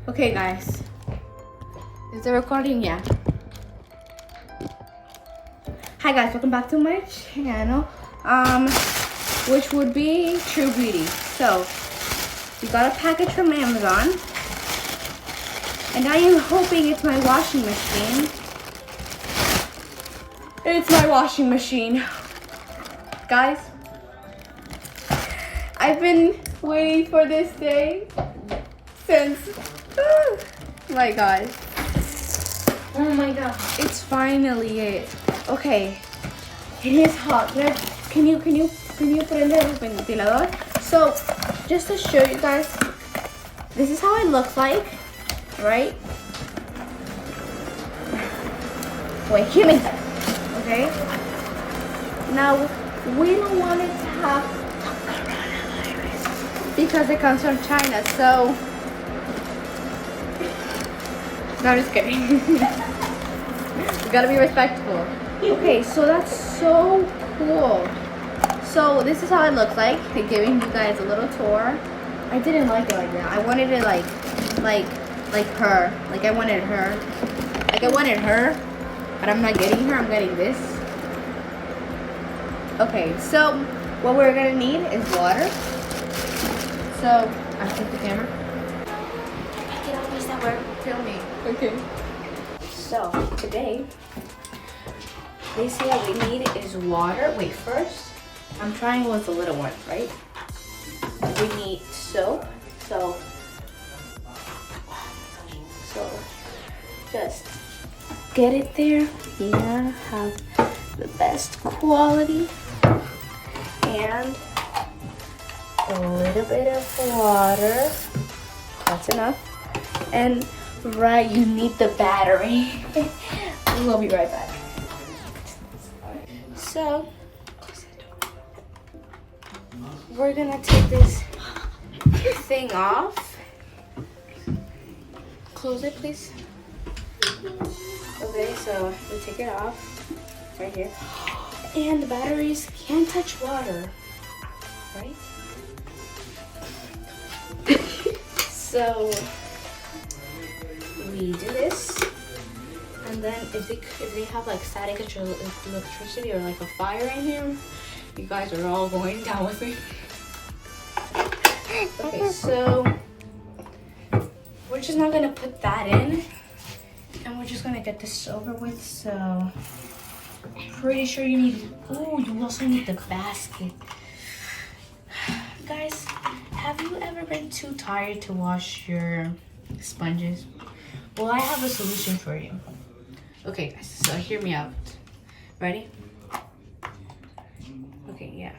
Okay, guys. Is it recording? Yeah. Hi guys, welcome back to my channel. Which would be True Beauty. So, we got a package from Amazon. And I am hoping it's my washing machine. It's my washing machine. Guys, I've been waiting for this day since, oh my god. Oh my god. It's finally it. Okay. It is hot. Can you prender el ventilador? So, just to show you guys, this is how it looks like, right? Wait, give me that. Okay. Now, we don't want it to have coronavirus because it comes from China. So, no, I'm just kidding. We gotta be respectful. Okay, so that's so cool. So this is how it looks like. I'm giving you guys a little tour. I didn't like it like that. I wanted it like her. Like I wanted her. Like I wanted her, but I'm not getting her. I'm getting this. Okay, so what we're gonna need is water. So I'll take the camera. Tell me. Okay. So today, basically what we need is water. Wait, first, I'm trying with the little one, right? We need soap. So just get it there. Yeah, have the best quality. And a little bit of water. That's enough. And right, you need the battery. We'll be right back. So, we're gonna take this thing off. Close it, please. Okay, so we take it off right here. And the batteries can't touch water, right? So we do this, and then if they have like static electricity or like a fire in here, you guys are all going down with me. Okay, so we're just not gonna put that in, and we're just gonna get this over with. So I'm pretty sure you need. Oh, you also need the basket, guys. Have you ever been too tired to wash your sponges? Well, I have a solution for you. Okay, guys, so hear me out. Ready? Okay, yeah.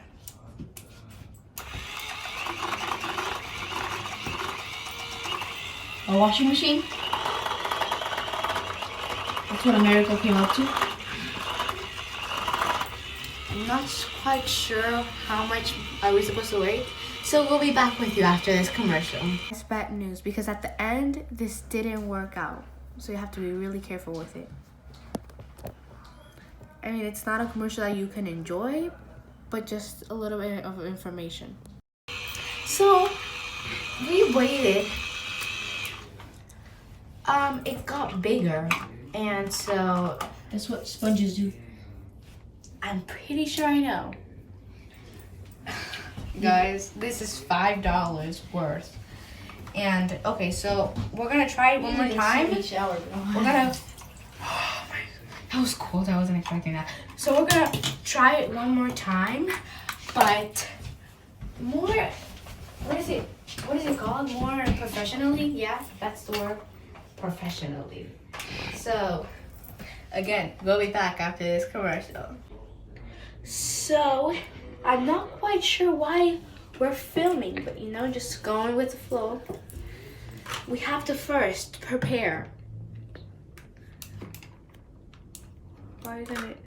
A washing machine? That's what America came up to. I'm not quite sure how much are we supposed to wait. So we'll be back with you after this commercial. It's bad news because at the end, this didn't work out. So you have to be really careful with it. I mean, it's not a commercial that you can enjoy, but just a little bit of information. So we waited. It got bigger, and so that's what sponges do. I'm pretty sure I know. Guys, this is $5 worth. And okay, so we're gonna try it one more time. We're gonna. Oh my, that was cold. I wasn't expecting that. So we're gonna try it one more time, but more. What is it? What is it called? More professionally? Yeah, that's the word. Professionally. So again, we'll be back after this commercial. So I'm not quite sure why we're filming, but you know, just going with the flow. We have to first prepare. Why isn't it?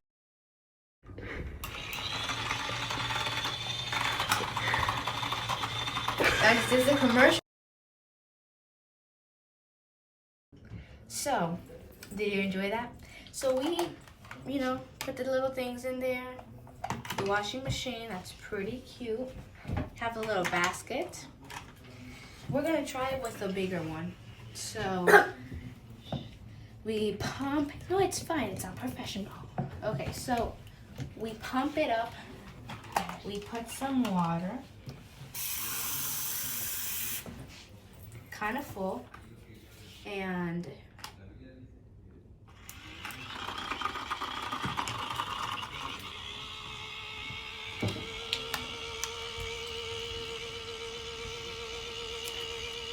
Guys, this is a commercial. So, did you enjoy that? So we, you know, put the little things in there. The washing machine, that's pretty cute. Have the little basket. We're gonna try it with the bigger one. So we pump. No, it's fine. It's not professional. Okay, so we pump it up. We put some water, kind of full, and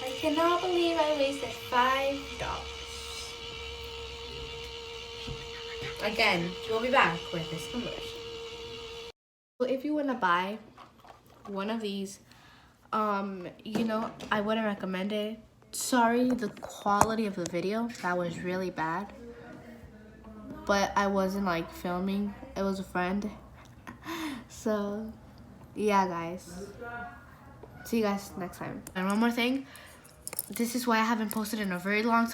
I cannot believe I wasted $5. Again, we'll be back with this commercial. So if you want to buy one of these, you know, I wouldn't recommend it. Sorry, the quality of the video, that was really bad. But I wasn't like filming, it was a friend. So, yeah guys. See you guys next time. And one more thing, this is why I haven't posted in a very long time.